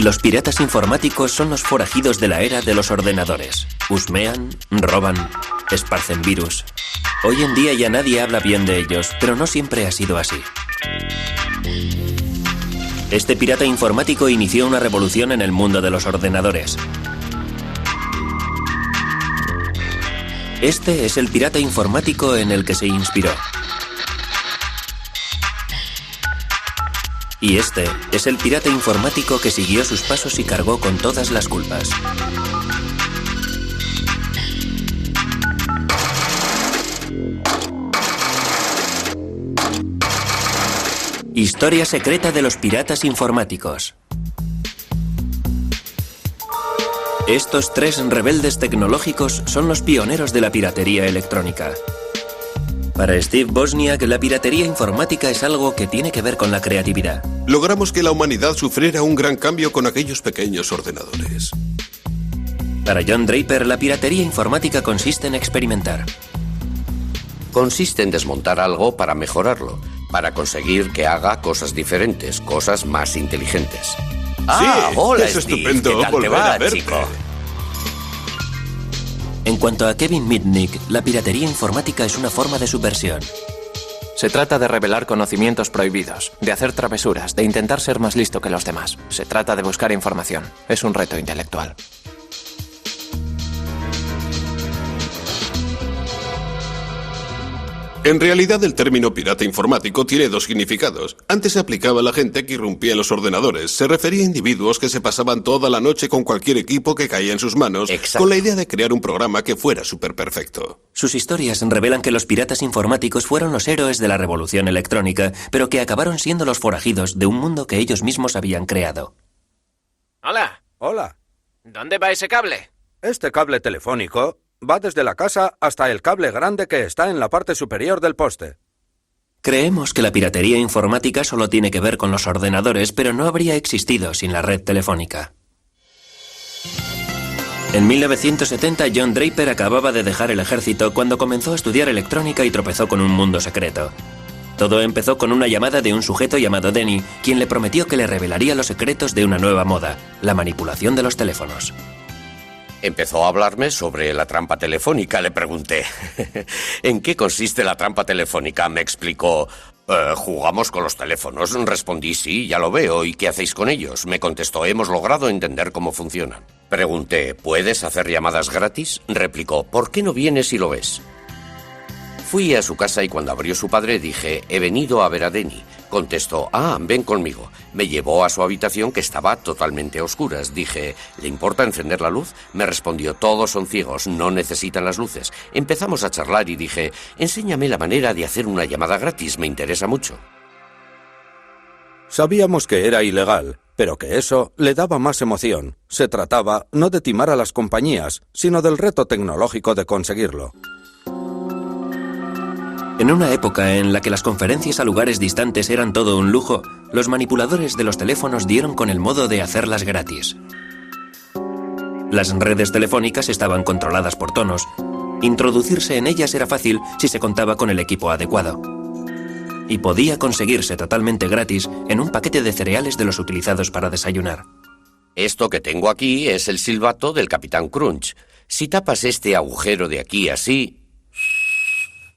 Los piratas informáticos son los forajidos de la era de los ordenadores. Husmean, roban, esparcen virus. Hoy en día ya nadie habla bien de ellos, pero no siempre ha sido así. Este pirata informático inició una revolución en el mundo de los ordenadores. Este es el pirata informático en el que se inspiró. Y este es el pirata informático que siguió sus pasos y cargó con todas las culpas. Historia secreta de los piratas informáticos. Estos tres rebeldes tecnológicos son los pioneros de la piratería electrónica. Para Steve Wozniak, la piratería informática es algo que tiene que ver con la creatividad. Logramos que la humanidad sufriera un gran cambio con aquellos pequeños ordenadores. Para John Draper, la piratería informática consiste en experimentar. Consiste en desmontar algo para mejorarlo, para conseguir que haga cosas diferentes, cosas más inteligentes. Sí, hola, es Steve. estupendo ¿Qué tal volver te va, a verte? chico? En cuanto a Kevin Mitnick, la piratería informática es una forma de subversión. Se trata de revelar conocimientos prohibidos, de hacer travesuras, de intentar ser más listo que los demás. Se trata de buscar información. Es un reto intelectual. En realidad, el término pirata informático tiene dos significados. Antes se aplicaba a la gente que irrumpía en los ordenadores. Se refería a individuos que se pasaban toda la noche con cualquier equipo que caía en sus manos, Exacto, con la idea de crear un programa que fuera superperfecto. Sus historias revelan que los piratas informáticos fueron los héroes de la revolución electrónica, pero que acabaron siendo los forajidos de un mundo que ellos mismos habían creado. Hola. Hola. ¿Dónde va ese cable? Este cable telefónico va desde la casa hasta el cable grande que está en la parte superior del poste. Creemos que la piratería informática solo tiene que ver con los ordenadores, pero no habría existido sin la red telefónica. En 1970, John Draper acababa de dejar el ejército cuando comenzó a estudiar electrónica y tropezó con un mundo secreto. Todo empezó con una llamada de un sujeto llamado Denny, quien le prometió que le revelaría los secretos de una nueva moda, la manipulación de los teléfonos. Empezó a hablarme sobre la trampa telefónica, le pregunté. ¿En qué consiste la trampa telefónica? Me explicó. ¿Jugamos con los teléfonos? Respondí, sí, ya lo veo. ¿Y qué hacéis con ellos? Me contestó, hemos logrado entender cómo funcionan. Pregunté, ¿puedes hacer llamadas gratis? Replicó, ¿por qué no vienes y lo ves? Fui a su casa y cuando abrió su padre dije, he venido a ver a Denny. Contestó, ven conmigo. Me llevó a su habitación que estaba totalmente a oscuras. Dije, ¿le importa encender la luz? Me respondió, todos son ciegos, no necesitan las luces. Empezamos a charlar y dije, enséñame la manera de hacer una llamada gratis, me interesa mucho. Sabíamos que era ilegal, pero que eso le daba más emoción. Se trataba no de timar a las compañías, sino del reto tecnológico de conseguirlo. En una época en la que las conferencias a lugares distantes eran todo un lujo, los manipuladores de los teléfonos dieron con el modo de hacerlas gratis. Las redes telefónicas estaban controladas por tonos. Introducirse en ellas era fácil si se contaba con el equipo adecuado. Y podía conseguirse totalmente gratis en un paquete de cereales de los utilizados para desayunar. Esto que tengo aquí es el silbato del Capitán Crunch. Si tapas este agujero de aquí así,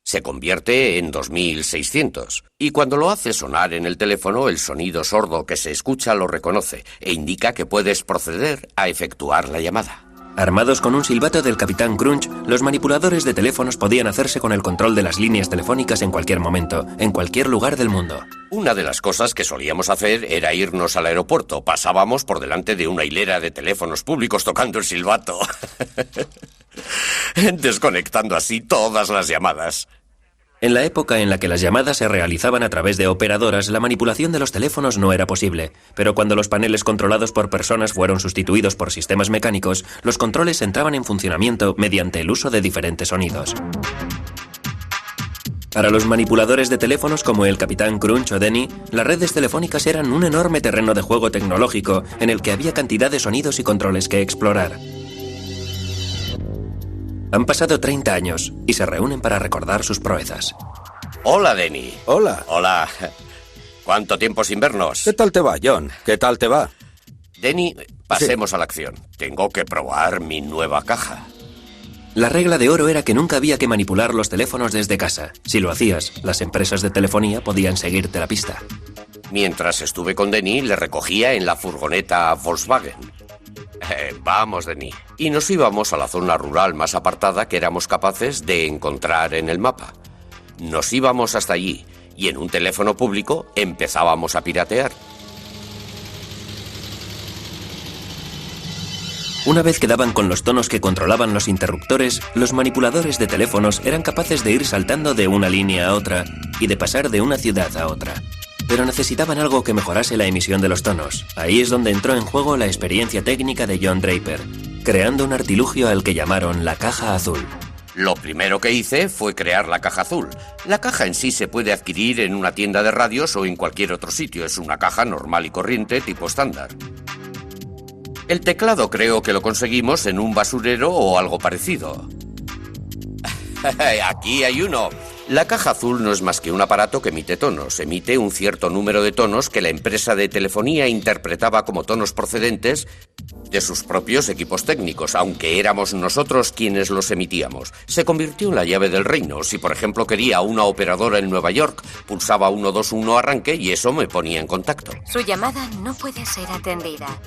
se convierte en 2600. Y cuando lo hace sonar en el teléfono, el sonido sordo que se escucha lo reconoce e indica que puedes proceder a efectuar la llamada. Armados con un silbato del Capitán Crunch, los manipuladores de teléfonos podían hacerse con el control de las líneas telefónicas en cualquier momento, en cualquier lugar del mundo. Una de las cosas que solíamos hacer era irnos al aeropuerto. Pasábamos por delante de una hilera de teléfonos públicos tocando el silbato. Desconectando así todas las llamadas. En la época en la que las llamadas se realizaban a través de operadoras, la manipulación de los teléfonos no era posible, pero cuando los paneles controlados por personas fueron sustituidos por sistemas mecánicos, los controles entraban en funcionamiento mediante el uso de diferentes sonidos. Para los manipuladores de teléfonos como el Capitán Crunch o Denny, las redes telefónicas eran un enorme terreno de juego tecnológico en el que había cantidad de sonidos y controles que explorar. Han pasado 30 años y se reúnen para recordar sus proezas. Hola, Denny. Hola. Hola. ¿Cuánto tiempo sin vernos? ¿Qué tal te va, John? ¿Qué tal te va? Denny, pasemos a la acción. Tengo que probar mi nueva caja. La regla de oro era que nunca había que manipular los teléfonos desde casa. Si lo hacías, las empresas de telefonía podían seguirte la pista. Mientras estuve con Denny, le recogía en la furgoneta Volkswagen. Vamos, Denny. Y nos íbamos a la zona rural más apartada que éramos capaces de encontrar en el mapa. Nos íbamos hasta allí y en un teléfono público empezábamos a piratear. Una vez que daban con los tonos que controlaban los interruptores, los manipuladores de teléfonos eran capaces de ir saltando de una línea a otra y de pasar de una ciudad a otra. Pero necesitaban algo que mejorase la emisión de los tonos. Ahí es donde entró en juego la experiencia técnica de John Draper, creando un artilugio al que llamaron la caja azul. Lo primero que hice fue crear la caja azul. La caja en sí se puede adquirir en una tienda de radios o en cualquier otro sitio. Es una caja normal y corriente tipo estándar. El teclado creo que lo conseguimos en un basurero o algo parecido. Aquí hay uno. La caja azul no es más que un aparato que emite tonos. Emite un cierto número de tonos que la empresa de telefonía interpretaba como tonos procedentes de sus propios equipos técnicos, aunque éramos nosotros quienes los emitíamos. Se convirtió en la llave del reino. Si, por ejemplo, quería una operadora en Nueva York, pulsaba 121 arranque y eso me ponía en contacto. Su llamada no puede ser atendida.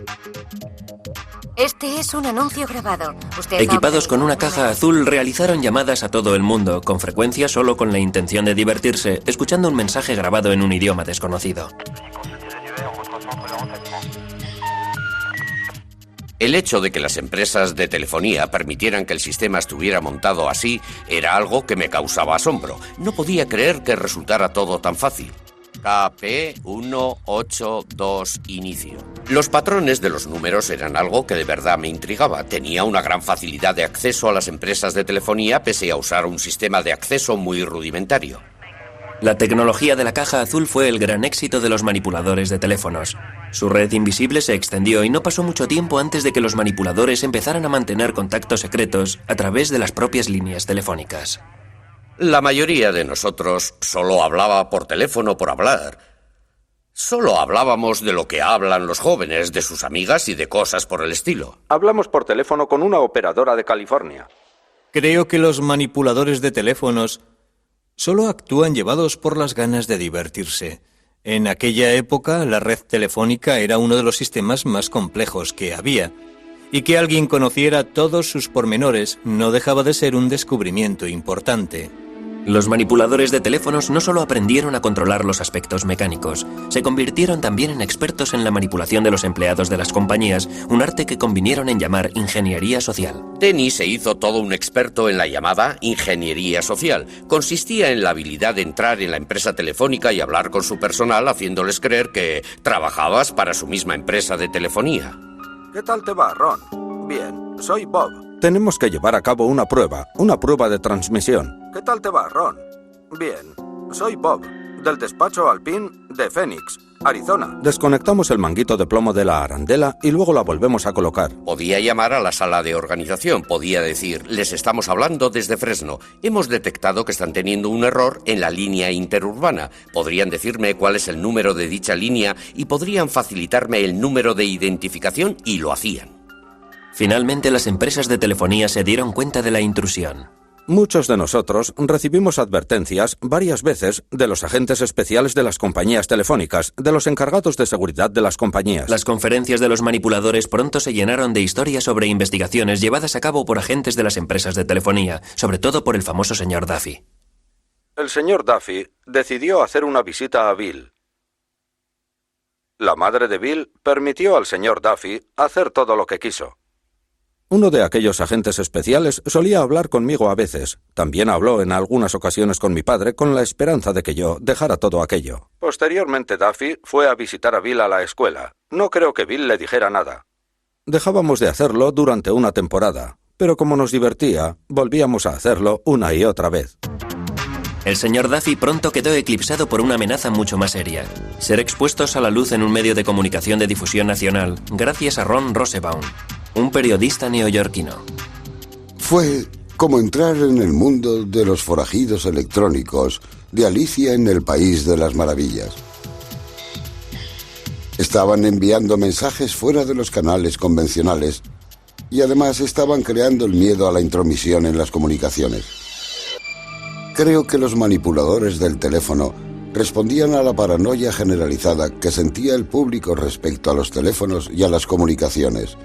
Este es un anuncio grabado. Equipados con una caja azul, realizaron llamadas a todo el mundo, con frecuencia solo con la intención de divertirse, escuchando un mensaje grabado en un idioma desconocido. El hecho de que las empresas de telefonía permitieran que el sistema estuviera montado así era algo que me causaba asombro. No podía creer que resultara todo tan fácil. KP182 inicio. Los patrones de los números eran algo que de verdad me intrigaba. Tenía una gran facilidad de acceso a las empresas de telefonía pese a usar un sistema de acceso muy rudimentario. La tecnología de la caja azul fue el gran éxito de los manipuladores de teléfonos. Su red invisible se extendió y no pasó mucho tiempo antes de que los manipuladores empezaran a mantener contactos secretos a través de las propias líneas telefónicas. La mayoría de nosotros solo hablaba por teléfono por hablar. Solo hablábamos de lo que hablan los jóvenes, de sus amigas y de cosas por el estilo. Hablamos por teléfono con una operadora de California. Creo que los manipuladores de teléfonos solo actúan llevados por las ganas de divertirse. En aquella época, la red telefónica era uno de los sistemas más complejos que había, y que alguien conociera todos sus pormenores no dejaba de ser un descubrimiento importante. Los manipuladores de teléfonos no solo aprendieron a controlar los aspectos mecánicos, se convirtieron también en expertos en la manipulación de los empleados de las compañías, un arte que convinieron en llamar ingeniería social. Denny se hizo todo un experto en la llamada ingeniería social. Consistía en la habilidad de entrar en la empresa telefónica y hablar con su personal haciéndoles creer que trabajabas para su misma empresa de telefonía. ¿Qué tal te va, Ron? Bien, soy Bob. Tenemos que llevar a cabo una prueba de transmisión. ¿Qué tal te va, Ron? Bien, soy Bob, del despacho Alpine de Phoenix, Arizona. Desconectamos el manguito de plomo de la arandela y luego la volvemos a colocar. Podía llamar a la sala de organización, podía decir, les estamos hablando desde Fresno. Hemos detectado que están teniendo un error en la línea interurbana. Podrían decirme cuál es el número de dicha línea y podrían facilitarme el número de identificación y lo hacían. Finalmente, las empresas de telefonía se dieron cuenta de la intrusión. Muchos de nosotros recibimos advertencias varias veces de los agentes especiales de las compañías telefónicas, de los encargados de seguridad de las compañías. Las conferencias de los manipuladores pronto se llenaron de historias sobre investigaciones llevadas a cabo por agentes de las empresas de telefonía, sobre todo por el famoso señor Duffy. El señor Duffy decidió hacer una visita a Bill. La madre de Bill permitió al señor Duffy hacer todo lo que quiso. Uno de aquellos agentes especiales solía hablar conmigo a veces. También habló en algunas ocasiones con mi padre con la esperanza de que yo dejara todo aquello. Posteriormente, Duffy fue a visitar a Bill a la escuela. No creo que Bill le dijera nada. Dejábamos de hacerlo durante una temporada, pero como nos divertía, volvíamos a hacerlo una y otra vez. El señor Duffy pronto quedó eclipsado por una amenaza mucho más seria: ser expuestos a la luz en un medio de comunicación de difusión nacional, gracias a Ron Rosenbaum, un periodista neoyorquino. Fue como entrar en el mundo de los forajidos electrónicos de Alicia en el País de las Maravillas. Estaban enviando mensajes fuera de los canales convencionales y además estaban creando el miedo a la intromisión en las comunicaciones. Creo que los manipuladores del teléfono respondían a la paranoia generalizada que sentía el público respecto a los teléfonos y a las comunicaciones.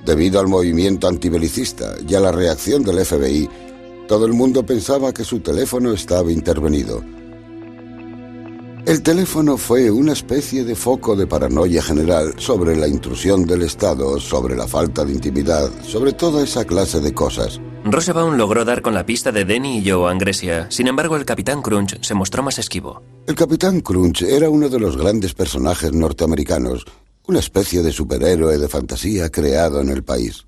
Debido al movimiento antibelicista y a la reacción del FBI, todo el mundo pensaba que su teléfono estaba intervenido. El teléfono fue una especie de foco de paranoia general sobre la intrusión del Estado, sobre la falta de intimidad, sobre toda esa clase de cosas. Rosenbaum logró dar con la pista de Denny y Joe Angresia. Sin embargo, el Capitán Crunch se mostró más esquivo. El Capitán Crunch era uno de los grandes personajes norteamericanos, una especie de superhéroe de fantasía creado en el país.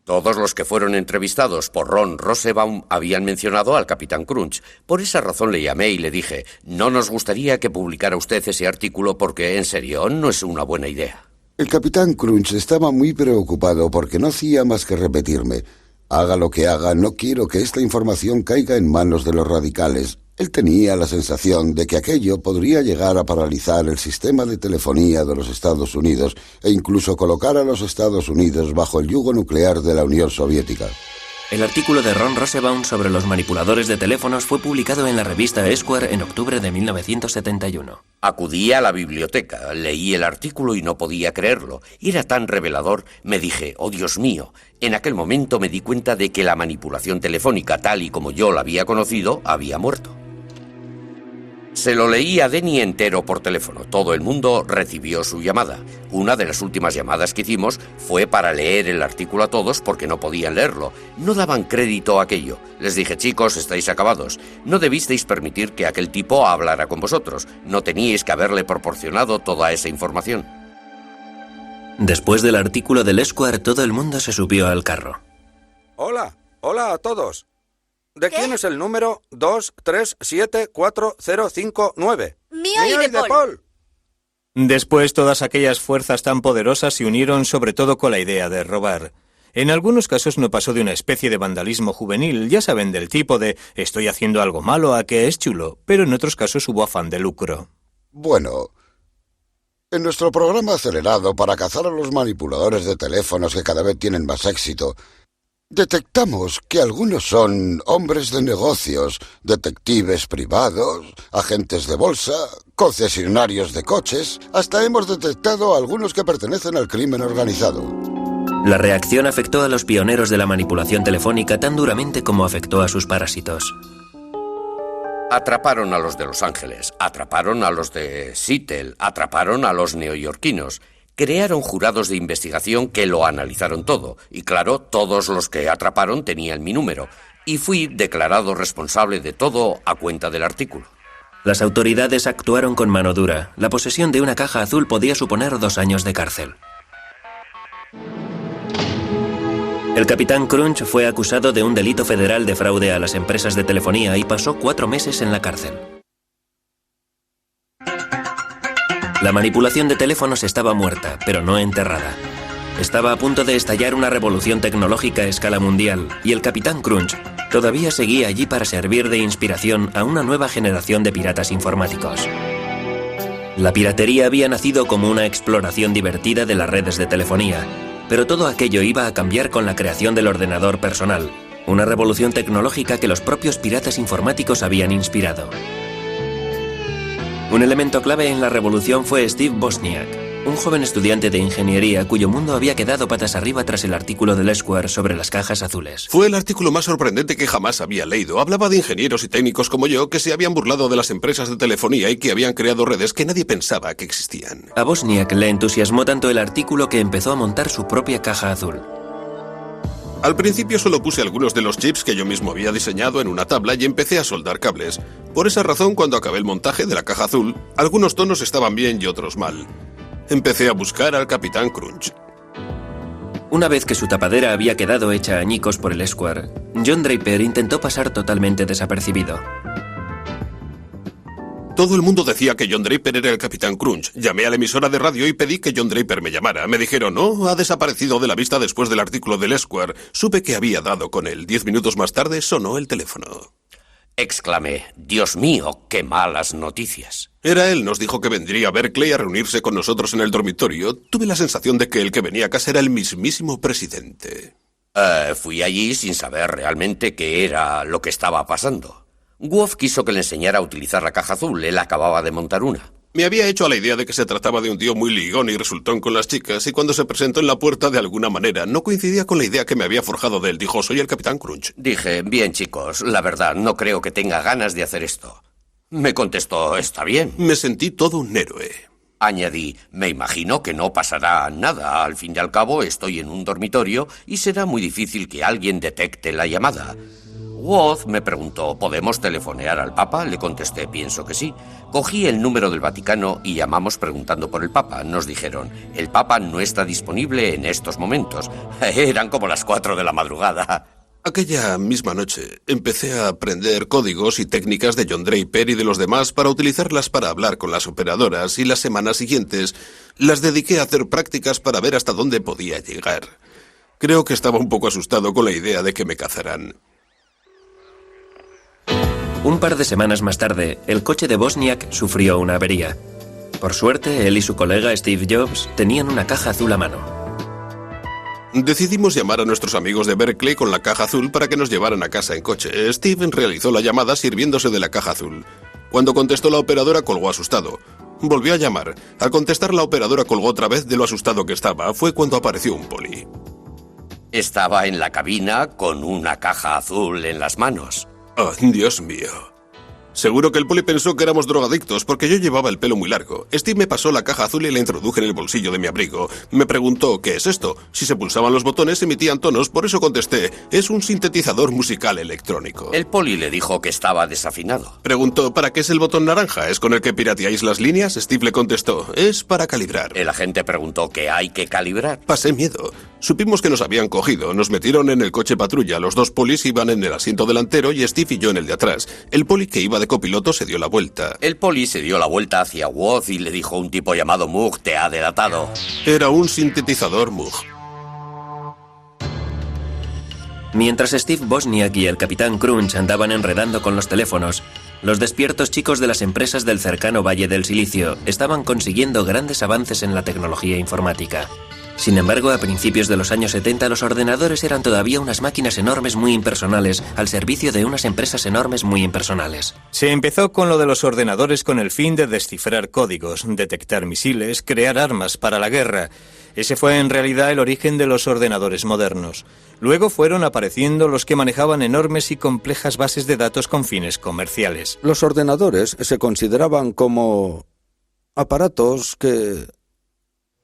Todos los que fueron entrevistados por Ron Rosenbaum habían mencionado al Capitán Crunch. Por esa razón le llamé y le dije, no nos gustaría que publicara usted ese artículo porque, en serio, no es una buena idea. El Capitán Crunch estaba muy preocupado porque no hacía más que repetirme, haga lo que haga, no quiero que esta información caiga en manos de los radicales. Él tenía la sensación de que aquello podría llegar a paralizar el sistema de telefonía de los Estados Unidos e incluso colocar a los Estados Unidos bajo el yugo nuclear de la Unión Soviética. El artículo de Ron Rosenbaum sobre los manipuladores de teléfonos fue publicado en la revista Esquire en octubre de 1971. Acudí a la biblioteca, leí el artículo y no podía creerlo. Era tan revelador, me dije, oh Dios mío. En aquel momento me di cuenta de que la manipulación telefónica, tal y como yo la había conocido, había muerto. Se lo leí a Denny entero por teléfono. Todo el mundo recibió su llamada. Una de las últimas llamadas que hicimos fue para leer el artículo a todos porque no podían leerlo. No daban crédito a aquello. Les dije, chicos, estáis acabados. No debisteis permitir que aquel tipo hablara con vosotros. No teníais que haberle proporcionado toda esa información. Después del artículo del Esquire, todo el mundo se subió al carro. Hola a todos. ¿De quién es el número 2374059? Mío y de Paul. Después, todas aquellas fuerzas tan poderosas se unieron sobre todo con la idea de robar. En algunos casos no pasó de una especie de vandalismo juvenil, ya saben, del tipo de estoy haciendo algo malo a que es chulo, pero en otros casos hubo afán de lucro. Bueno, en nuestro programa acelerado para cazar a los manipuladores de teléfonos que cada vez tienen más éxito, detectamos que algunos son hombres de negocios, detectives privados, agentes de bolsa, concesionarios de coches. Hasta hemos detectado a algunos que pertenecen al crimen organizado. La reacción afectó a los pioneros de la manipulación telefónica tan duramente como afectó a sus parásitos. Atraparon a los de Los Ángeles, atraparon a los de Seattle, atraparon a los neoyorquinos. Crearon jurados de investigación que lo analizaron todo. Y claro, todos los que atraparon tenían mi número. Y fui declarado responsable de todo a cuenta del artículo. Las autoridades actuaron con mano dura. La posesión de una caja azul podía suponer 2 años de cárcel. El Capitán Crunch fue acusado de un delito federal de fraude a las empresas de telefonía y pasó 4 meses en la cárcel. La manipulación de teléfonos estaba muerta, pero no enterrada. Estaba a punto de estallar una revolución tecnológica a escala mundial, y el Capitán Crunch todavía seguía allí para servir de inspiración a una nueva generación de piratas informáticos. La piratería había nacido como una exploración divertida de las redes de telefonía, pero todo aquello iba a cambiar con la creación del ordenador personal, una revolución tecnológica que los propios piratas informáticos habían inspirado. Un elemento clave en la revolución fue Steve Wozniak, un joven estudiante de ingeniería cuyo mundo había quedado patas arriba tras el artículo del Esquire sobre las cajas azules. Fue el artículo más sorprendente que jamás había leído. Hablaba de ingenieros y técnicos como yo que se habían burlado de las empresas de telefonía y que habían creado redes que nadie pensaba que existían. A Wozniak le entusiasmó tanto el artículo que empezó a montar su propia caja azul. Al principio solo puse algunos de los chips que yo mismo había diseñado en una tabla y empecé a soldar cables. Por esa razón, cuando acabé el montaje de la caja azul, algunos tonos estaban bien y otros mal. Empecé a buscar al Capitán Crunch. Una vez que su tapadera había quedado hecha añicos por el Esquire, John Draper intentó pasar totalmente desapercibido. Todo el mundo decía que John Draper era el Capitán Crunch. Llamé a la emisora de radio y pedí que John Draper me llamara. Me dijeron, no, ha desaparecido de la vista después del artículo del Esquire. Supe que había dado con él. 10 minutos más tarde sonó el teléfono. Exclamé, Dios mío, qué malas noticias. Era él, nos dijo que vendría a Berkeley a reunirse con nosotros en el dormitorio. Tuve la sensación de que el que venía a casa era el mismísimo presidente. Fui allí sin saber realmente qué era lo que estaba pasando. Wolf quiso que le enseñara a utilizar la caja azul. Él acababa de montar una. Me había hecho a la idea de que se trataba de un tío muy ligón y resultón con las chicas, y cuando se presentó en la puerta de alguna manera no coincidía con la idea que me había forjado de él. Dijo, soy el Capitán Crunch. Dije, bien chicos, la verdad, no creo que tenga ganas de hacer esto. Me contestó, está bien. Me sentí todo un héroe. Añadí, me imagino que no pasará nada. Al fin y al cabo, estoy en un dormitorio y será muy difícil que alguien detecte la llamada. Woz me preguntó, ¿podemos telefonear al Papa? Le contesté, pienso que sí. Cogí el número del Vaticano y llamamos preguntando por el Papa. Nos dijeron, el Papa no está disponible en estos momentos. Eran como las 4 de la madrugada. Aquella misma noche empecé a aprender códigos y técnicas de John Draper y de los demás para utilizarlas para hablar con las operadoras, y las semanas siguientes las dediqué a hacer prácticas para ver hasta dónde podía llegar. Creo que estaba un poco asustado con la idea de que me cazaran. Un par de semanas más tarde, el coche de Wozniak sufrió una avería. Por suerte, él y su colega Steve Jobs tenían una caja azul a mano. Decidimos llamar a nuestros amigos de Berkeley con la caja azul para que nos llevaran a casa en coche. Steve realizó la llamada sirviéndose de la caja azul. Cuando contestó la operadora, colgó asustado. Volvió a llamar. Al contestar, la operadora colgó otra vez de lo asustado que estaba. Fue cuando apareció un poli. Estaba en la cabina con una caja azul en las manos. Oh, Dios mío. Seguro que el poli pensó que éramos drogadictos porque yo llevaba el pelo muy largo. Steve me pasó la caja azul y la introduje en el bolsillo de mi abrigo. Me preguntó, ¿qué es esto? Si se pulsaban los botones emitían tonos, por eso contesté, es un sintetizador musical electrónico. El poli le dijo que estaba desafinado. Preguntó, ¿para qué es el botón naranja? ¿Es con el que pirateáis las líneas? Steve le contestó, es para calibrar. El agente preguntó, ¿qué hay que calibrar? Pasé miedo. Supimos que nos habían cogido, nos metieron en el coche patrulla. Los dos polis iban en el asiento delantero y Steve y yo en el de atrás. El poli que iba de copiloto se dio la vuelta. El poli se dio la vuelta hacia Woz y le dijo, un tipo llamado Moog te ha delatado. Era un sintetizador Moog. Mientras Steve Wozniak y el Capitán Crunch andaban enredando con los teléfonos, los despiertos chicos de las empresas del cercano Valle del Silicio estaban consiguiendo grandes avances en la tecnología informática. Sin embargo, a principios de los años 70 los ordenadores eran todavía unas máquinas enormes muy impersonales al servicio de unas empresas enormes muy impersonales. Se empezó con lo de los ordenadores con el fin de descifrar códigos, detectar misiles, crear armas para la guerra. Ese fue en realidad el origen de los ordenadores modernos. Luego fueron apareciendo los que manejaban enormes y complejas bases de datos con fines comerciales. Los ordenadores se consideraban como aparatos que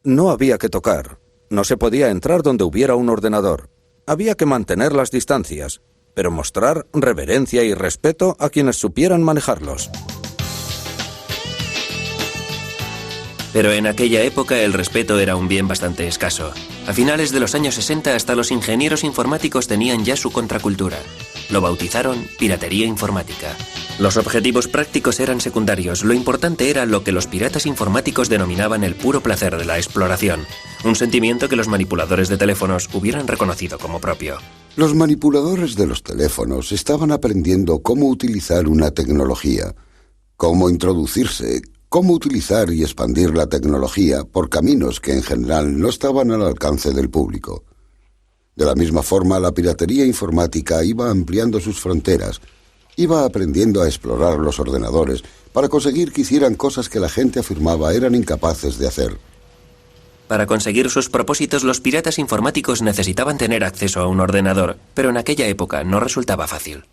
no había que tocar. No se podía entrar donde hubiera un ordenador. Había que mantener las distancias, pero mostrar reverencia y respeto a quienes supieran manejarlos. Pero en aquella época el respeto era un bien bastante escaso. A finales de los años 60 hasta los ingenieros informáticos tenían ya su contracultura. Lo bautizaron piratería informática. Los objetivos prácticos eran secundarios, lo importante era lo que los piratas informáticos denominaban el puro placer de la exploración, un sentimiento que los manipuladores de teléfonos hubieran reconocido como propio. Los manipuladores de los teléfonos estaban aprendiendo cómo utilizar una tecnología, cómo introducirse, cómo utilizar y expandir la tecnología por caminos que en general no estaban al alcance del público. De la misma forma, la piratería informática iba ampliando sus fronteras, iba aprendiendo a explorar los ordenadores para conseguir que hicieran cosas que la gente afirmaba eran incapaces de hacer. Para conseguir sus propósitos, los piratas informáticos necesitaban tener acceso a un ordenador, pero en aquella época no resultaba fácil.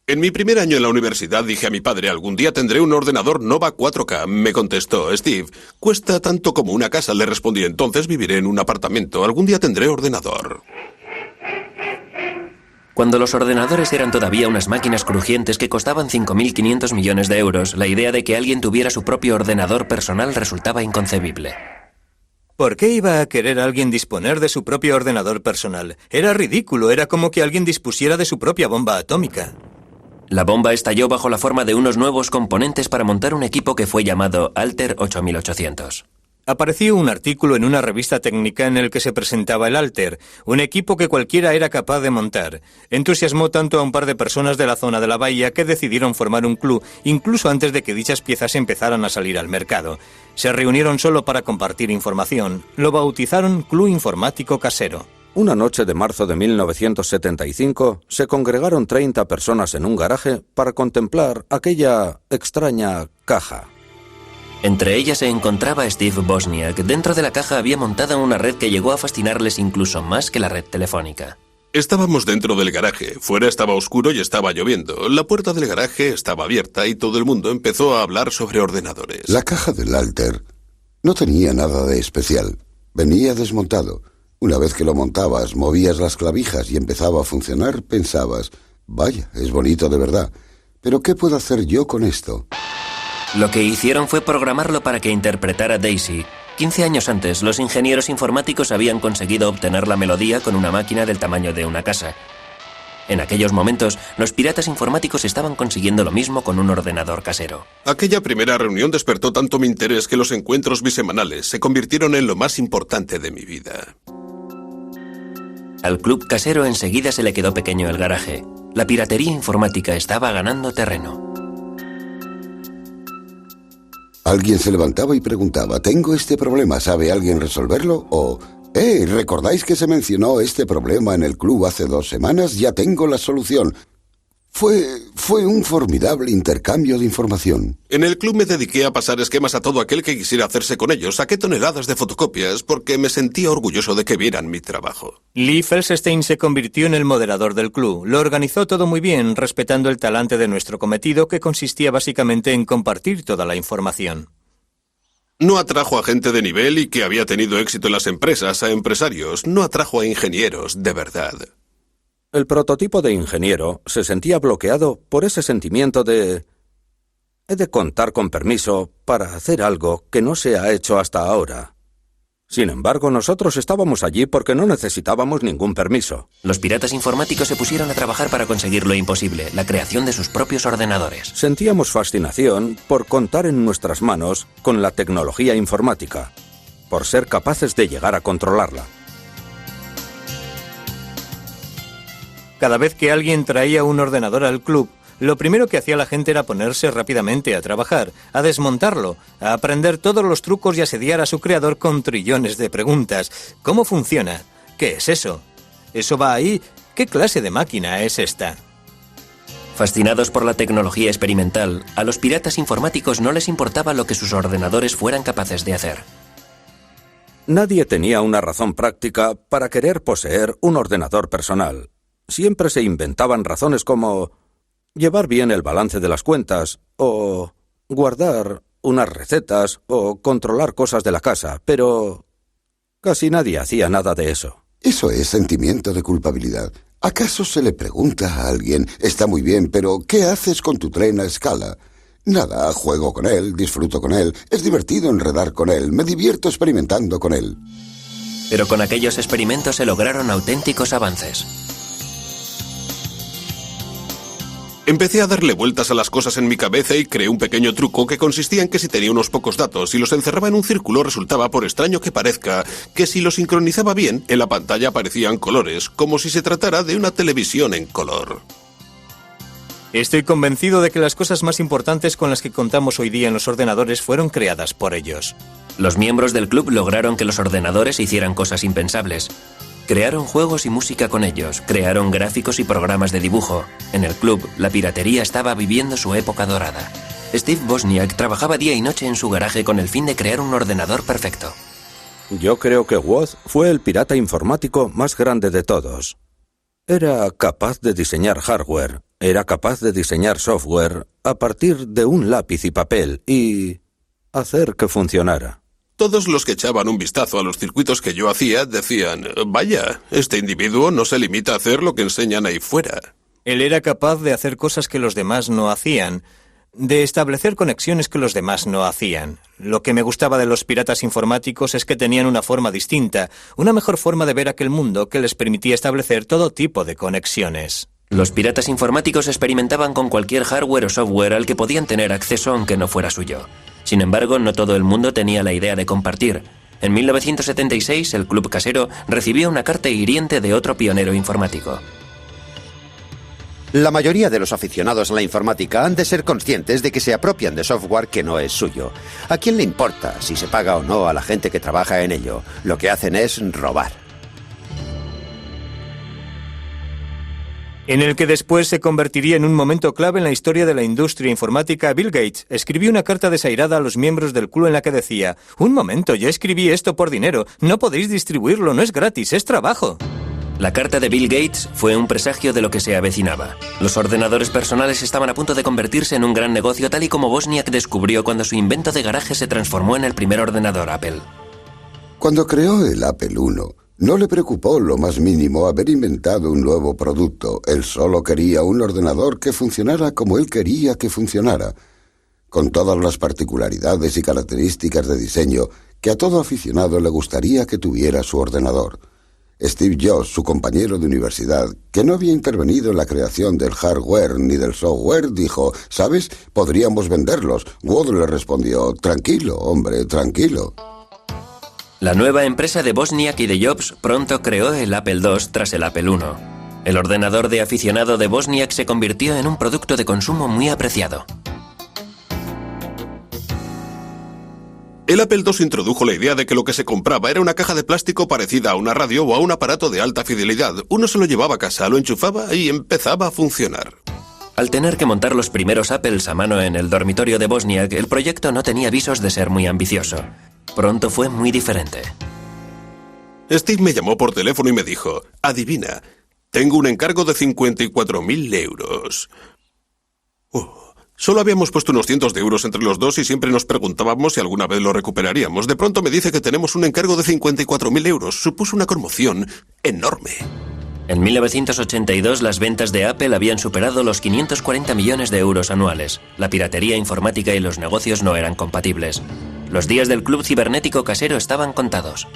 En mi primer año en la universidad dije a mi padre, algún día tendré un ordenador Nova 4K. Me contestó, Steve, cuesta tanto como una casa. Le respondí, entonces viviré en un apartamento. Algún día tendré ordenador. Cuando los ordenadores eran todavía unas máquinas crujientes que costaban 5.500 millones de euros, la idea de que alguien tuviera su propio ordenador personal resultaba inconcebible. ¿Por qué iba a querer alguien disponer de su propio ordenador personal? Era ridículo, era como que alguien dispusiera de su propia bomba atómica. La bomba estalló bajo la forma de unos nuevos componentes para montar un equipo que fue llamado Altair 8800. Apareció un artículo en una revista técnica en el que se presentaba el Alter, un equipo que cualquiera era capaz de montar. Entusiasmó tanto a un par de personas de la zona de la bahía que decidieron formar un club, incluso antes de que dichas piezas empezaran a salir al mercado. Se reunieron solo para compartir información. Lo bautizaron Club Informático Casero. Una noche de marzo de 1975 se congregaron 30 personas en un garaje para contemplar aquella extraña caja. Entre ellas se encontraba Steve Wozniak. Dentro de la caja había montada una red que llegó a fascinarles incluso más que la red telefónica. Estábamos dentro del garaje. Fuera estaba oscuro y estaba lloviendo. La puerta del garaje estaba abierta y todo el mundo empezó a hablar sobre ordenadores. La caja del Alter no tenía nada de especial. Venía desmontado. Una vez que lo montabas, movías las clavijas y empezaba a funcionar, pensabas, vaya, es bonito de verdad. Pero ¿qué puedo hacer yo con esto? Lo que hicieron fue programarlo para que interpretara Daisy. 15 años antes, los ingenieros informáticos habían conseguido obtener la melodía con una máquina del tamaño de una casa. En aquellos momentos, los piratas informáticos estaban consiguiendo lo mismo con un ordenador casero. Aquella primera reunión despertó tanto mi interés que los encuentros bisemanales se convirtieron en lo más importante de mi vida. Al club casero enseguida se le quedó pequeño el garaje. La piratería informática estaba ganando terreno. Alguien se levantaba y preguntaba, ¿tengo este problema? ¿Sabe alguien resolverlo? O, ¿recordáis que se mencionó este problema en el club hace 2 semanas? Ya tengo la solución. Fue un formidable intercambio de información. En el club me dediqué a pasar esquemas a todo aquel que quisiera hacerse con ellos. Saqué toneladas de fotocopias porque me sentía orgulloso de que vieran mi trabajo. Lee Felsenstein se convirtió en el moderador del club. Lo organizó todo muy bien, respetando el talante de nuestro cometido, que consistía básicamente en compartir toda la información. No atrajo a gente de nivel y que había tenido éxito en las empresas, a empresarios. No atrajo a ingenieros, de verdad. El prototipo de ingeniero se sentía bloqueado por ese sentimiento de... He de contar con permiso para hacer algo que no se ha hecho hasta ahora. Sin embargo, nosotros estábamos allí porque no necesitábamos ningún permiso. Los piratas informáticos se pusieron a trabajar para conseguir lo imposible, la creación de sus propios ordenadores. Sentíamos fascinación por contar en nuestras manos con la tecnología informática, por ser capaces de llegar a controlarla. Cada vez que alguien traía un ordenador al club, lo primero que hacía la gente era ponerse rápidamente a trabajar, a desmontarlo, a aprender todos los trucos y asediar a su creador con trillones de preguntas. ¿Cómo funciona? ¿Qué es eso? ¿Eso va ahí? ¿Qué clase de máquina es esta? Fascinados por la tecnología experimental, a los piratas informáticos no les importaba lo que sus ordenadores fueran capaces de hacer. Nadie tenía una razón práctica para querer poseer un ordenador personal. Siempre se inventaban razones como llevar bien el balance de las cuentas, o guardar unas recetas, o controlar cosas de la casa, pero casi nadie hacía nada de eso. Eso es sentimiento de culpabilidad. ¿Acaso se le pregunta a alguien, está muy bien, pero ¿qué haces con tu tren a escala? Nada, juego con él, disfruto con él, es divertido enredar con él, me divierto experimentando con él. Pero con aquellos experimentos se lograron auténticos avances. Empecé a darle vueltas a las cosas en mi cabeza y creé un pequeño truco que consistía en que si tenía unos pocos datos y los encerraba en un círculo, resultaba, por extraño que parezca, que si los sincronizaba bien, en la pantalla aparecían colores, como si se tratara de una televisión en color. Estoy convencido de que las cosas más importantes con las que contamos hoy día en los ordenadores fueron creadas por ellos. Los miembros del club lograron que los ordenadores hicieran cosas impensables. Crearon juegos y música con ellos, crearon gráficos y programas de dibujo. En el club, la piratería estaba viviendo su época dorada. Steve Wozniak trabajaba día y noche en su garaje con el fin de crear un ordenador perfecto. Yo creo que Woz fue el pirata informático más grande de todos. Era capaz de diseñar hardware, era capaz de diseñar software a partir de un lápiz y papel y hacer que funcionara. Todos los que echaban un vistazo a los circuitos que yo hacía decían, vaya, este individuo no se limita a hacer lo que enseñan ahí fuera. Él era capaz de hacer cosas que los demás no hacían, de establecer conexiones que los demás no hacían. Lo que me gustaba de los piratas informáticos es que tenían una forma distinta, una mejor forma de ver aquel mundo que les permitía establecer todo tipo de conexiones. Los piratas informáticos experimentaban con cualquier hardware o software al que podían tener acceso aunque no fuera suyo. Sin embargo, no todo el mundo tenía la idea de compartir. En 1976, el Club Casero recibió una carta hiriente de otro pionero informático. La mayoría de los aficionados a la informática han de ser conscientes de que se apropian de software que no es suyo. ¿A quién le importa si se paga o no a la gente que trabaja en ello? Lo que hacen es robar. En el que después se convertiría en un momento clave en la historia de la industria informática, Bill Gates escribió una carta desairada a los miembros del club en la que decía: «Un momento, yo escribí esto por dinero, no podéis distribuirlo, no es gratis, es trabajo». La carta de Bill Gates fue un presagio de lo que se avecinaba. Los ordenadores personales estaban a punto de convertirse en un gran negocio, tal y como Wozniak descubrió cuando su invento de garaje se transformó en el primer ordenador Apple. Cuando creó el Apple I, no le preocupó lo más mínimo haber inventado un nuevo producto. Él solo quería un ordenador que funcionara como él quería que funcionara, con todas las particularidades y características de diseño que a todo aficionado le gustaría que tuviera su ordenador. Steve Jobs, su compañero de universidad, que no había intervenido en la creación del hardware ni del software, dijo: «¿Sabes? Podríamos venderlos». Wood le respondió: «Tranquilo, hombre, tranquilo». La nueva empresa de Wozniak y de Jobs pronto creó el Apple II tras el Apple I. El ordenador de aficionado de Wozniak se convirtió en un producto de consumo muy apreciado. El Apple II introdujo la idea de que lo que se compraba era una caja de plástico parecida a una radio o a un aparato de alta fidelidad. Uno se lo llevaba a casa, lo enchufaba y empezaba a funcionar. Al tener que montar los primeros Apples a mano en el dormitorio de Wozniak, el proyecto no tenía visos de ser muy ambicioso. Pronto fue muy diferente. Steve me llamó por teléfono y me dijo: «Adivina, tengo un encargo de 54.000 euros». Solo habíamos puesto unos cientos de euros entre los dos y siempre nos preguntábamos si alguna vez lo recuperaríamos. De pronto me dice que tenemos un encargo de 54.000 euros. Supuso una conmoción enorme. En 1982 las ventas de Apple habían superado los 540 millones de euros anuales. La piratería informática y los negocios no eran compatibles. Los días del club cibernético casero estaban contados.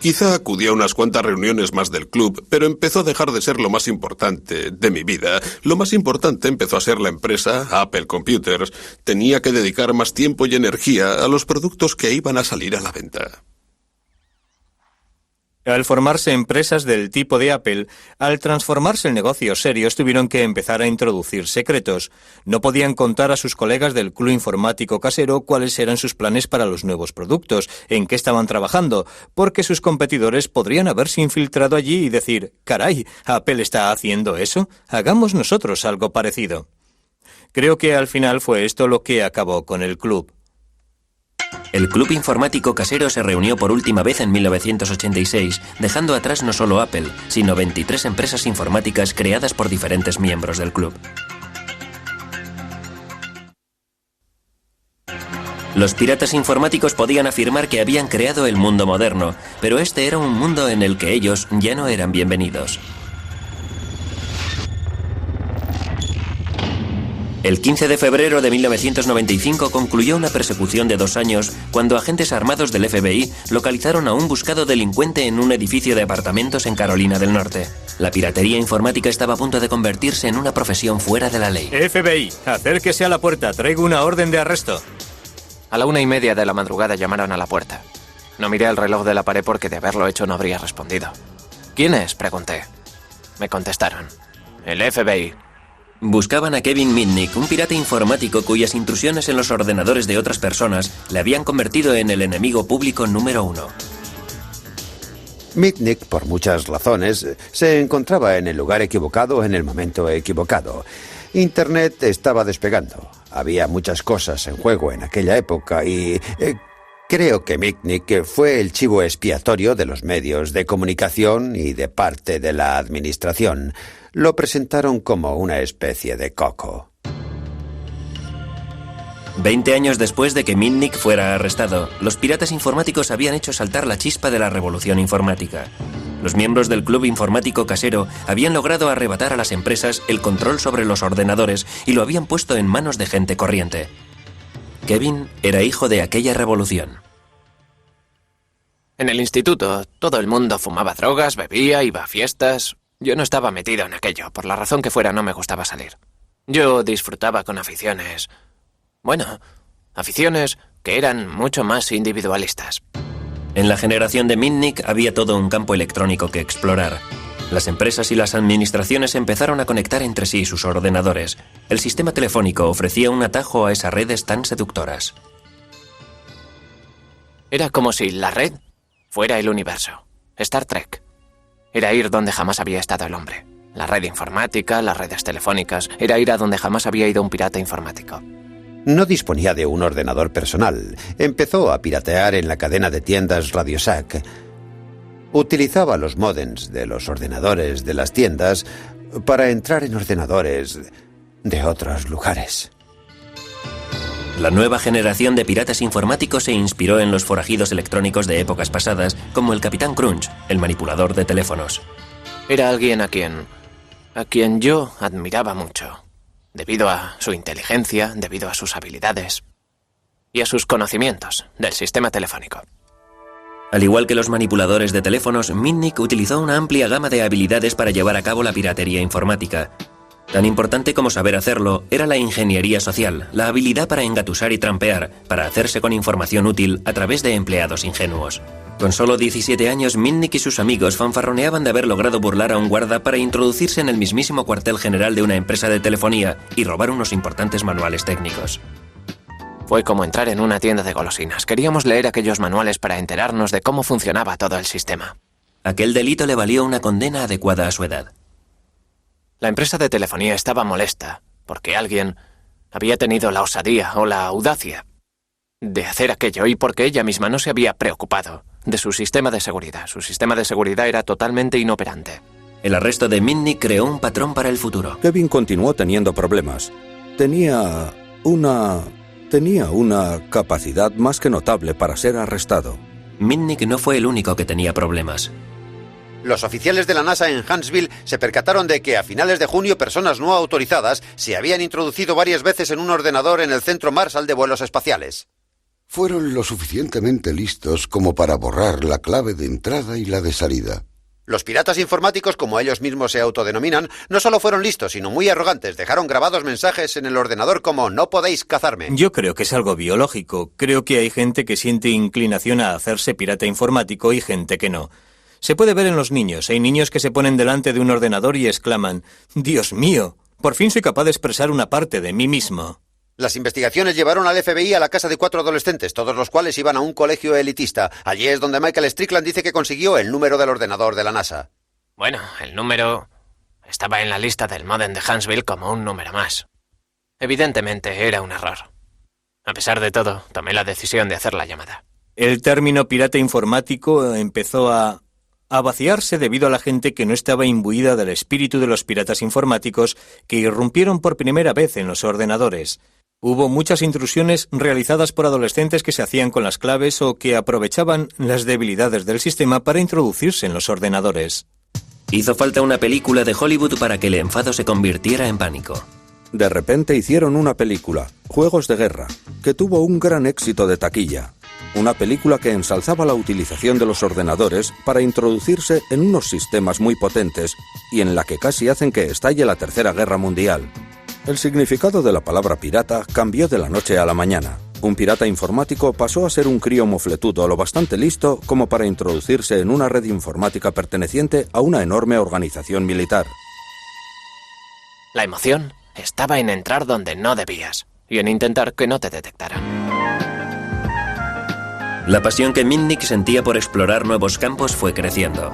Quizá acudí a unas cuantas reuniones más del club, pero empezó a dejar de ser lo más importante de mi vida. Lo más importante empezó a ser la empresa, Apple Computers. Tenía que dedicar más tiempo y energía a los productos que iban a salir a la venta. Al formarse empresas del tipo de Apple, al transformarse en negocios serios, tuvieron que empezar a introducir secretos. No podían contar a sus colegas del club informático casero cuáles eran sus planes para los nuevos productos, en qué estaban trabajando, porque sus competidores podrían haberse infiltrado allí y decir: «Caray, ¿Apple está haciendo eso? Hagamos nosotros algo parecido». Creo que al final fue esto lo que acabó con el club. El club informático casero se reunió por última vez en 1986, dejando atrás no solo Apple, sino 23 empresas informáticas creadas por diferentes miembros del club. Los piratas informáticos podían afirmar que habían creado el mundo moderno, pero este era un mundo en el que ellos ya no eran bienvenidos. El 15 de febrero de 1995 concluyó una persecución de 2 años cuando agentes armados del FBI localizaron a un buscado delincuente en un edificio de apartamentos en Carolina del Norte. La piratería informática estaba a punto de convertirse en una profesión fuera de la ley. FBI, acérquese a la puerta, traigo una orden de arresto. A la 1:30 de la madrugada llamaron a la puerta. No miré el reloj de la pared porque de haberlo hecho no habría respondido. ¿Quién es?, pregunté. Me contestaron: el FBI. Buscaban a Kevin Mitnick, un pirata informático cuyas intrusiones en los ordenadores de otras personas le habían convertido en el enemigo público número 1. Mitnick, por muchas razones, se encontraba en el lugar equivocado en el momento equivocado. Internet estaba despegando. Había muchas cosas en juego en aquella época y creo que Mitnick fue el chivo expiatorio de los medios de comunicación y de parte de la administración. Lo presentaron como una especie de coco. 20 años después de que Mitnick fuera arrestado, los piratas informáticos habían hecho saltar la chispa de la revolución informática. Los miembros del club informático casero habían logrado arrebatar a las empresas el control sobre los ordenadores y lo habían puesto en manos de gente corriente. Kevin era hijo de aquella revolución. En el instituto, todo el mundo fumaba drogas, bebía, iba a fiestas. Yo no estaba metido en aquello, por la razón que fuera no me gustaba salir. Yo disfrutaba con aficiones, bueno, Aficiones que eran mucho más individualistas. En la generación de Mitnick había todo un campo electrónico que explorar. Las empresas y las administraciones empezaron a conectar entre sí sus ordenadores. El sistema telefónico ofrecía un atajo a esas redes tan seductoras. Era como si la red fuera el universo. Star Trek. Era ir donde jamás había estado el hombre. La red informática, las redes telefónicas. Era ir a donde jamás había ido un pirata informático. No disponía de un ordenador personal. Empezó a piratear en la cadena de tiendas Radio Shack. Utilizaba los módems de los ordenadores de las tiendas para entrar en ordenadores de otros lugares. La nueva generación de piratas informáticos se inspiró en los forajidos electrónicos de épocas pasadas, como el Capitán Crunch, el manipulador de teléfonos. Era alguien a quien yo admiraba mucho, debido a su inteligencia, debido a sus habilidades y a sus conocimientos del sistema telefónico. Al igual que los manipuladores de teléfonos, Mitnick utilizó una amplia gama de habilidades para llevar a cabo la piratería informática. Tan importante como saber hacerlo era la ingeniería social, la habilidad para engatusar y trampear, para hacerse con información útil a través de empleados ingenuos. Con solo 17 años, Mitnick y sus amigos fanfarroneaban de haber logrado burlar a un guarda para introducirse en el mismísimo cuartel general de una empresa de telefonía y robar unos importantes manuales técnicos. Fue como entrar en una tienda de golosinas. Queríamos leer aquellos manuales para enterarnos de cómo funcionaba todo el sistema. Aquel delito le valió una condena adecuada a su edad. La empresa de telefonía estaba molesta porque alguien había tenido la osadía o la audacia de hacer aquello y porque ella misma no se había preocupado de su sistema de seguridad. Su sistema de seguridad era totalmente inoperante. El arresto de Mitnick creó un patrón para el futuro. Kevin continuó teniendo problemas. Tenía una capacidad más que notable para ser arrestado. Mitnick no fue el único que tenía problemas. Los oficiales de la NASA en Huntsville se percataron de que a finales de junio personas no autorizadas se habían introducido varias veces en un ordenador en el Centro Marshall de Vuelos Espaciales. Fueron lo suficientemente listos como para borrar la clave de entrada y la de salida. Los piratas informáticos, como ellos mismos se autodenominan, no solo fueron listos, sino muy arrogantes. Dejaron grabados mensajes en el ordenador como «No podéis cazarme». Yo creo que es algo biológico. Creo que hay gente que siente inclinación a hacerse pirata informático y gente que no. Se puede ver en los niños. Hay niños que se ponen delante de un ordenador y exclaman «Dios mío, por fin soy capaz de expresar una parte de mí mismo». Las investigaciones llevaron al FBI a la casa de 4 adolescentes, todos los cuales iban a un colegio elitista. Allí es donde Michael Strickland dice que consiguió el número del ordenador de la NASA. Bueno, el número estaba en la lista del módem de Huntsville como un número más. Evidentemente era un error. A pesar de todo, tomé la decisión de hacer la llamada. El término pirata informático empezó a vaciarse debido a la gente que no estaba imbuida del espíritu de los piratas informáticos que irrumpieron por primera vez en los ordenadores. Hubo muchas intrusiones realizadas por adolescentes que se hacían con las claves o que aprovechaban las debilidades del sistema para introducirse en los ordenadores. Hizo falta una película de Hollywood para que el enfado se convirtiera en pánico. De repente hicieron una película, Juegos de Guerra, que tuvo un gran éxito de taquilla. Una película que ensalzaba la utilización de los ordenadores para introducirse en unos sistemas muy potentes y en la que casi hacen que estalle la Tercera Guerra Mundial. El significado de la palabra pirata cambió de la noche a la mañana. Un pirata informático pasó a ser un crío mofletudo lo bastante listo como para introducirse en una red informática perteneciente a una enorme organización militar. La emoción estaba en entrar donde no debías y en intentar que no te detectaran. La pasión que Mitnick sentía por explorar nuevos campos fue creciendo.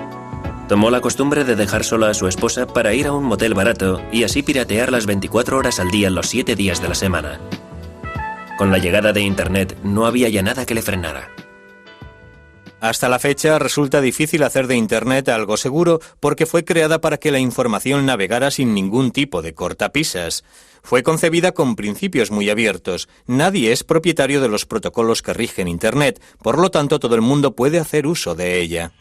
Tomó la costumbre de dejar sola a su esposa para ir a un motel barato y así piratear las 24 horas al día los 7 días de la semana. Con la llegada de Internet no había ya nada que le frenara. Hasta la fecha resulta difícil hacer de Internet algo seguro porque fue creada para que la información navegara sin ningún tipo de cortapisas. Fue concebida con principios muy abiertos. Nadie es propietario de los protocolos que rigen Internet, por lo tanto todo el mundo puede hacer uso de ella.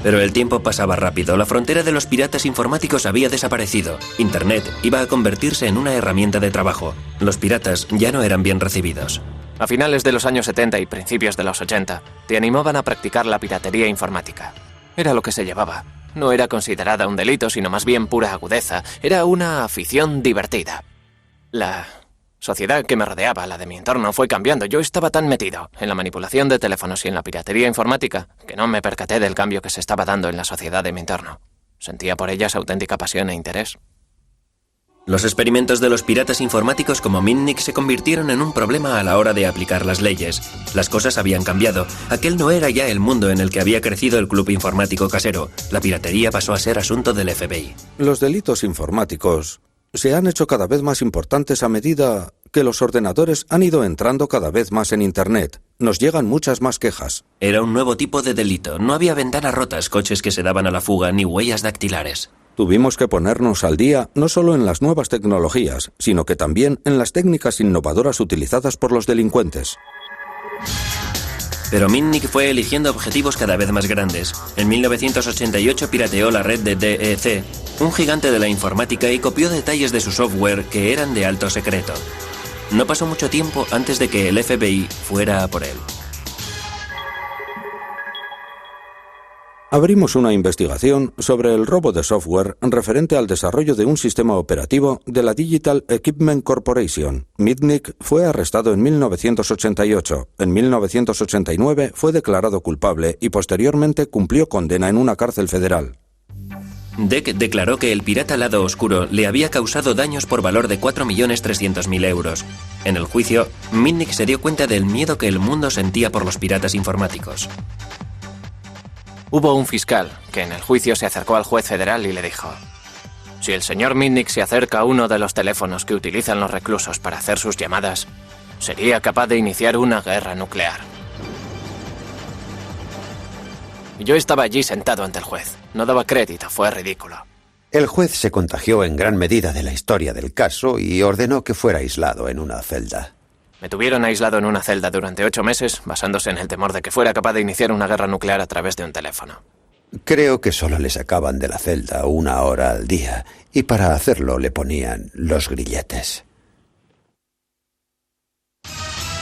Pero el tiempo pasaba rápido. La frontera de los piratas informáticos había desaparecido. Internet iba a convertirse en una herramienta de trabajo. Los piratas ya no eran bien recibidos. A finales de los años 70 y principios de los 80, te animaban a practicar la piratería informática. Era lo que se llevaba. No era considerada un delito, sino más bien pura agudeza. Era una afición divertida. La sociedad que me rodeaba, la de mi entorno, fue cambiando. Yo estaba tan metido en la manipulación de teléfonos y en la piratería informática que no me percaté del cambio que se estaba dando en la sociedad de mi entorno. Sentía por ellas auténtica pasión e interés. Los experimentos de los piratas informáticos como Mitnick se convirtieron en un problema a la hora de aplicar las leyes. Las cosas habían cambiado. Aquel no era ya el mundo en el que había crecido el club informático casero. La piratería pasó a ser asunto del FBI. Los delitos informáticos se han hecho cada vez más importantes a medida que los ordenadores han ido entrando cada vez más en Internet. Nos llegan muchas más quejas. Era un nuevo tipo de delito. No había ventanas rotas, coches que se daban a la fuga, ni huellas dactilares. Tuvimos que ponernos al día no solo en las nuevas tecnologías, sino que también en las técnicas innovadoras utilizadas por los delincuentes. Pero Mitnick fue eligiendo objetivos cada vez más grandes. En 1988 pirateó la red de DEC, un gigante de la informática, y copió detalles de su software que eran de alto secreto. No pasó mucho tiempo antes de que el FBI fuera a por él. Abrimos una investigación sobre el robo de software referente al desarrollo de un sistema operativo de la Digital Equipment Corporation. Mitnick fue arrestado en 1988. En 1989 fue declarado culpable y posteriormente cumplió condena en una cárcel federal. DEC declaró que el pirata Lado Oscuro le había causado daños por valor de 4.300.000 euros. En el juicio, Mitnick se dio cuenta del miedo que el mundo sentía por los piratas informáticos. Hubo un fiscal que en el juicio se acercó al juez federal y le dijo: si el señor Mitnick se acerca a uno de los teléfonos que utilizan los reclusos para hacer sus llamadas, sería capaz de iniciar una guerra nuclear. Yo estaba allí sentado ante el juez. No daba crédito, fue ridículo. El juez se contagió en gran medida de la historia del caso y ordenó que fuera aislado en una celda. Me tuvieron aislado en una celda durante 8 meses, basándose en el temor de que fuera capaz de iniciar una guerra nuclear a través de un teléfono. Creo que solo le sacaban de la celda 1 hora al día, y para hacerlo le ponían los grilletes.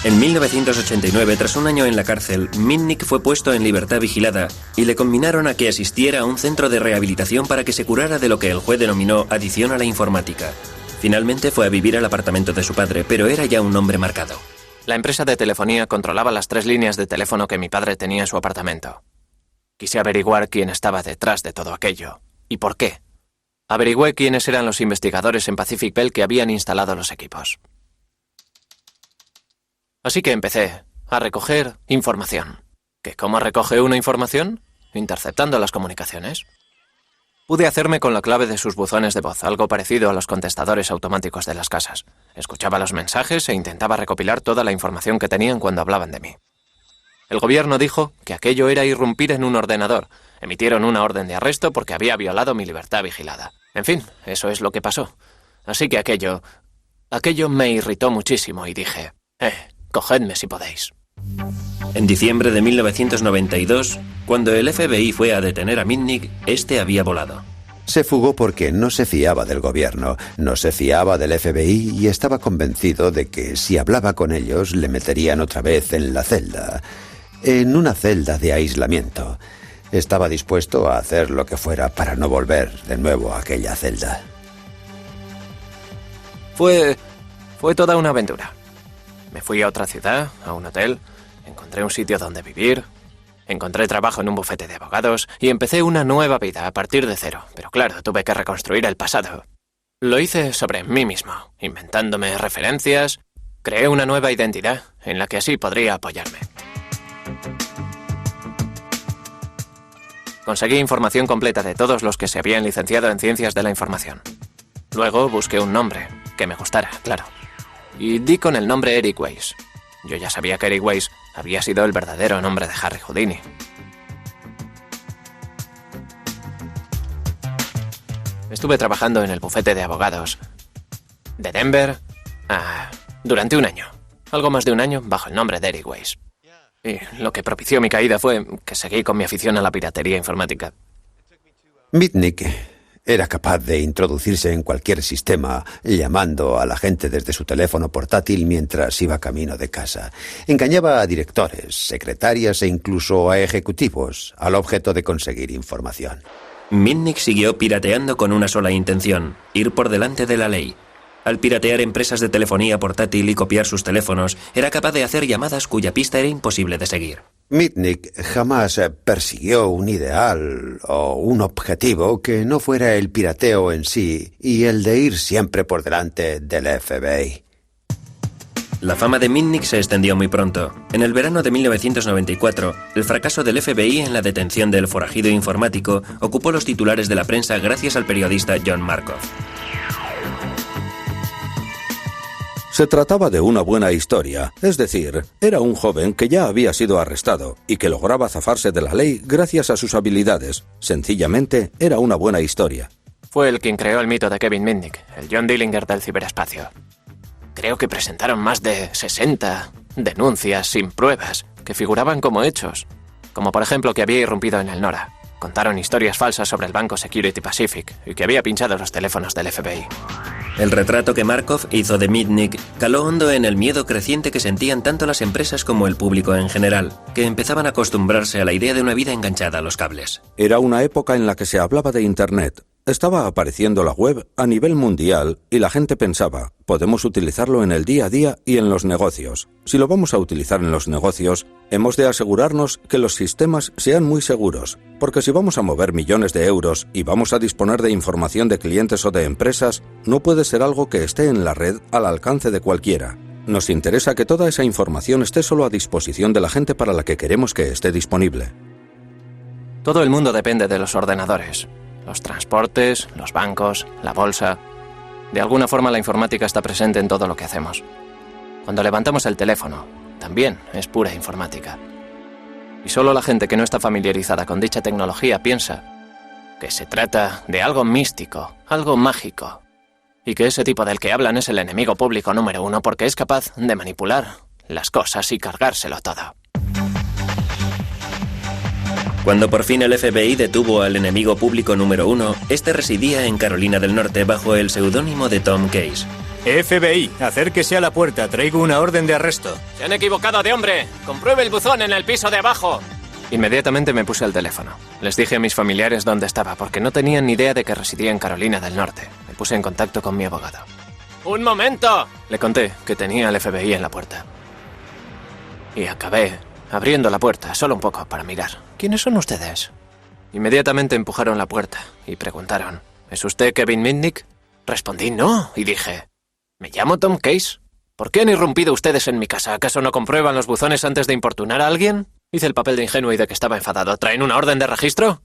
En 1989, tras un año en la cárcel, Mitnick fue puesto en libertad vigilada y le conminaron a que asistiera a un centro de rehabilitación para que se curara de lo que el juez denominó adicción a la informática. Finalmente fue a vivir al apartamento de su padre, pero era ya un hombre marcado. La empresa de telefonía controlaba las 3 líneas de teléfono que mi padre tenía en su apartamento. Quise averiguar quién estaba detrás de todo aquello y por qué. Averigüé quiénes eran los investigadores en Pacific Bell que habían instalado los equipos. Así que empecé a recoger información. ¿Que cómo recoge una información? Interceptando las comunicaciones. Pude hacerme con la clave de sus buzones de voz, algo parecido a los contestadores automáticos de las casas. Escuchaba los mensajes e intentaba recopilar toda la información que tenían cuando hablaban de mí. El gobierno dijo que aquello era irrumpir en un ordenador. Emitieron una orden de arresto porque había violado mi libertad vigilada. En fin, eso es lo que pasó. Así que aquello me irritó muchísimo y dije: cogedme si podéis. En diciembre de 1992, cuando el FBI fue a detener a Mitnick, este había volado. Se fugó porque no se fiaba del gobierno, no se fiaba del FBI y estaba convencido de que si hablaba con ellos le meterían otra vez en la celda, en una celda de aislamiento. Estaba dispuesto a hacer lo que fuera para no volver de nuevo a aquella celda. Fue toda una aventura. Me fui a otra ciudad, a un hotel, encontré un sitio donde vivir, encontré trabajo en un bufete de abogados y empecé una nueva vida a partir de cero. Pero claro, tuve que reconstruir el pasado. Lo hice sobre mí mismo, inventándome referencias. Creé una nueva identidad en la que así podría apoyarme. Conseguí información completa de todos los que se habían licenciado en Ciencias de la Información. Luego busqué un nombre que me gustara, claro. Y di con el nombre Eric Weiss. Yo ya sabía que Eric Weiss había sido el verdadero nombre de Harry Houdini. Estuve trabajando en el bufete de abogados de Denver durante un año. Algo más de un año bajo el nombre de Eric Weiss. Y lo que propició mi caída fue que seguí con mi afición a la piratería informática. Mitnick era capaz de introducirse en cualquier sistema, llamando a la gente desde su teléfono portátil mientras iba camino de casa. Engañaba a directores, secretarias e incluso a ejecutivos, al objeto de conseguir información. Mitnick siguió pirateando con una sola intención: ir por delante de la ley. Al piratear empresas de telefonía portátil y copiar sus teléfonos, era capaz de hacer llamadas cuya pista era imposible de seguir. Mitnick jamás persiguió un ideal o un objetivo que no fuera el pirateo en sí y el de ir siempre por delante del FBI. La fama de Mitnick se extendió muy pronto. En el verano de 1994, el fracaso del FBI en la detención del forajido informático ocupó los titulares de la prensa gracias al periodista John Markoff. Se trataba de una buena historia, es decir, era un joven que ya había sido arrestado y que lograba zafarse de la ley gracias a sus habilidades. Sencillamente, era una buena historia. Fue el quien creó el mito de Kevin Mitnick, el John Dillinger del ciberespacio. Creo que presentaron más de 60 denuncias sin pruebas que figuraban como hechos, como por ejemplo que había irrumpido en el NORA. Contaron historias falsas sobre el banco Security Pacific y que había pinchado los teléfonos del FBI. El retrato que Markoff hizo de Mitnick caló hondo en el miedo creciente que sentían tanto las empresas como el público en general, que empezaban a acostumbrarse a la idea de una vida enganchada a los cables. Era una época en la que se hablaba de Internet. Estaba apareciendo la web a nivel mundial y la gente pensaba, podemos utilizarlo en el día a día y en los negocios. Si lo vamos a utilizar en los negocios, hemos de asegurarnos que los sistemas sean muy seguros, porque si vamos a mover millones de euros y vamos a disponer de información de clientes o de empresas, no puede ser algo que esté en la red al alcance de cualquiera. Nos interesa que toda esa información esté solo a disposición de la gente para la que queremos que esté disponible. Todo el mundo depende de los ordenadores. Los transportes, los bancos, la bolsa. De alguna forma la informática está presente en todo lo que hacemos. Cuando levantamos el teléfono, también es pura informática. Y solo la gente que no está familiarizada con dicha tecnología piensa que se trata de algo místico, algo mágico, y que ese tipo del que hablan es el enemigo público número 1 porque es capaz de manipular las cosas y cargárselo todo. Cuando por fin el FBI detuvo al enemigo público número 1, este residía en Carolina del Norte bajo el seudónimo de Tom Case. FBI, acérquese a la puerta, traigo una orden de arresto. Se han equivocado de hombre. Compruebe el buzón en el piso de abajo. Inmediatamente me puse al teléfono. Les dije a mis familiares dónde estaba, porque no tenían ni idea de que residía en Carolina del Norte. Me puse en contacto con mi abogado. ¡Un momento! Le conté que tenía al FBI en la puerta. Y acabé abriendo la puerta, solo un poco, para mirar. ¿Quiénes son ustedes? Inmediatamente empujaron la puerta y preguntaron, ¿es usted Kevin Mitnick? Respondí no y dije, me llamo Tom Case. ¿Por qué han irrumpido ustedes en mi casa? ¿Acaso no comprueban los buzones antes de importunar a alguien? Hice el papel de ingenuo y de que estaba enfadado. ¿Traen una orden de registro?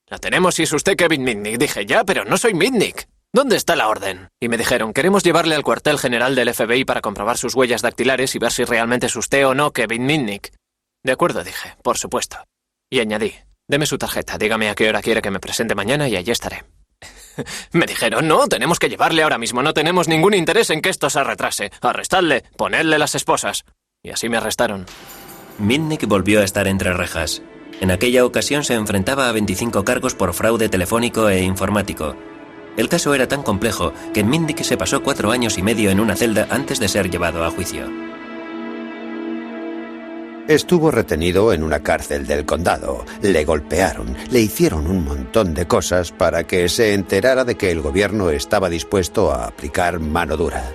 La tenemos si es usted Kevin Mitnick. Dije, ya, pero no soy Mitnick. ¿Dónde está la orden? Y me dijeron, queremos llevarle al cuartel general del FBI para comprobar sus huellas dactilares y ver si realmente es usted o no Kevin Mitnick. De acuerdo, dije, por supuesto. Y añadí, deme su tarjeta, dígame a qué hora quiere que me presente mañana y allí estaré. Me dijeron, no, tenemos que llevarle ahora mismo, no tenemos ningún interés en que esto se retrase. Arrestadle, ponedle las esposas. Y así me arrestaron. Mitnick volvió a estar entre rejas. En aquella ocasión se enfrentaba a 25 cargos por fraude telefónico e informático. El caso era tan complejo que Mitnick se pasó 4 años y medio en una celda antes de ser llevado a juicio. Estuvo retenido en una cárcel del condado. Le golpearon, le hicieron un montón de cosas para que se enterara de que el gobierno estaba dispuesto a aplicar mano dura.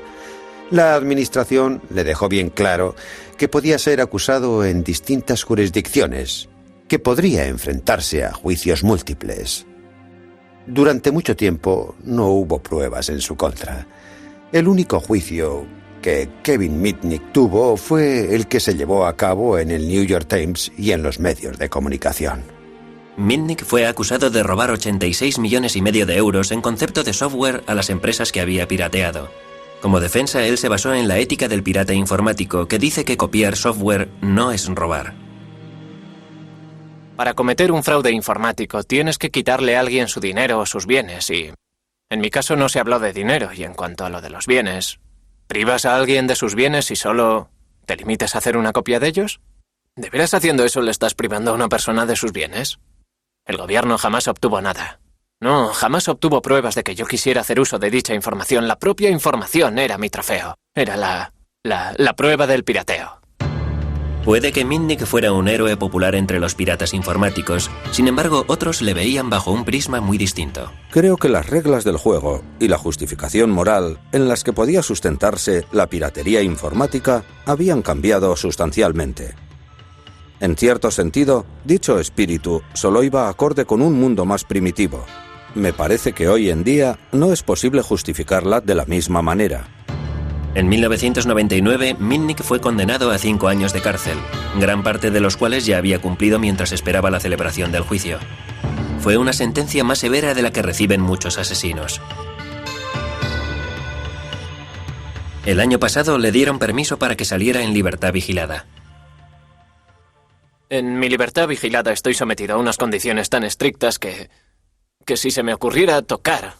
La administración le dejó bien claro que podía ser acusado en distintas jurisdicciones, que podría enfrentarse a juicios múltiples. Durante mucho tiempo no hubo pruebas en su contra. El único juicio que Kevin Mitnick tuvo fue el que se llevó a cabo en el New York Times y en los medios de comunicación. Mitnick fue acusado de robar 86,5 millones de euros en concepto de software a las empresas que había pirateado. Como defensa, él se basó en la ética del pirata informático, que dice que copiar software no es robar. Para cometer un fraude informático tienes que quitarle a alguien su dinero o sus bienes y... En mi caso no se habló de dinero y en cuanto a lo de los bienes... ¿Privas a alguien de sus bienes y solo te limitas a hacer una copia de ellos? ¿De veras haciendo eso le estás privando a una persona de sus bienes? El gobierno jamás obtuvo nada. No, jamás obtuvo pruebas de que yo quisiera hacer uso de dicha información. La propia información era mi trofeo. Era la prueba del pirateo. Puede que Mitnick fuera un héroe popular entre los piratas informáticos, sin embargo, otros le veían bajo un prisma muy distinto. Creo que las reglas del juego y la justificación moral en las que podía sustentarse la piratería informática habían cambiado sustancialmente. En cierto sentido, dicho espíritu solo iba acorde con un mundo más primitivo. Me parece que hoy en día no es posible justificarla de la misma manera. En 1999, Mitnick fue condenado a 5 años de cárcel, gran parte de los cuales ya había cumplido mientras esperaba la celebración del juicio. Fue una sentencia más severa de la que reciben muchos asesinos. El año pasado le dieron permiso para que saliera en libertad vigilada. En mi libertad vigilada estoy sometido a unas condiciones tan estrictas que si se me ocurriera tocar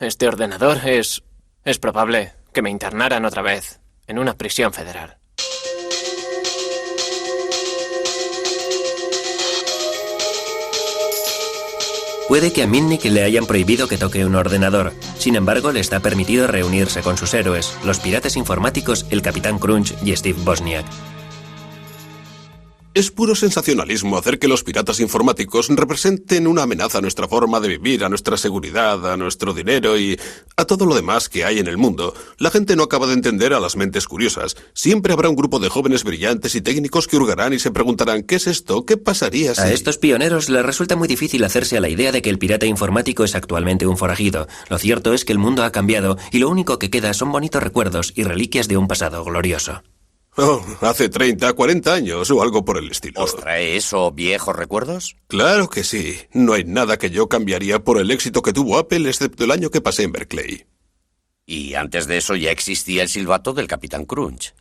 este ordenador es probable que me internaran otra vez en una prisión federal. Puede que a Mitnick le hayan prohibido que toque un ordenador. Sin embargo, le está permitido reunirse con sus héroes, los piratas informáticos, el Capitán Crunch y Steve Wozniak. Es puro sensacionalismo hacer que los piratas informáticos representen una amenaza a nuestra forma de vivir, a nuestra seguridad, a nuestro dinero y a todo lo demás que hay en el mundo. La gente no acaba de entender a las mentes curiosas. Siempre habrá un grupo de jóvenes brillantes y técnicos que hurgarán y se preguntarán ¿qué es esto? ¿Qué pasaría si...? A estos pioneros les resulta muy difícil hacerse a la idea de que el pirata informático es actualmente un forajido. Lo cierto es que el mundo ha cambiado y lo único que queda son bonitos recuerdos y reliquias de un pasado glorioso. Oh, hace 30, 40 años o algo por el estilo. ¿Os trae eso viejos recuerdos? Claro que sí. No hay nada que yo cambiaría por el éxito que tuvo Apple, excepto el año que pasé en Berkeley. Y antes de eso ya existía el silbato del Capitán Crunch.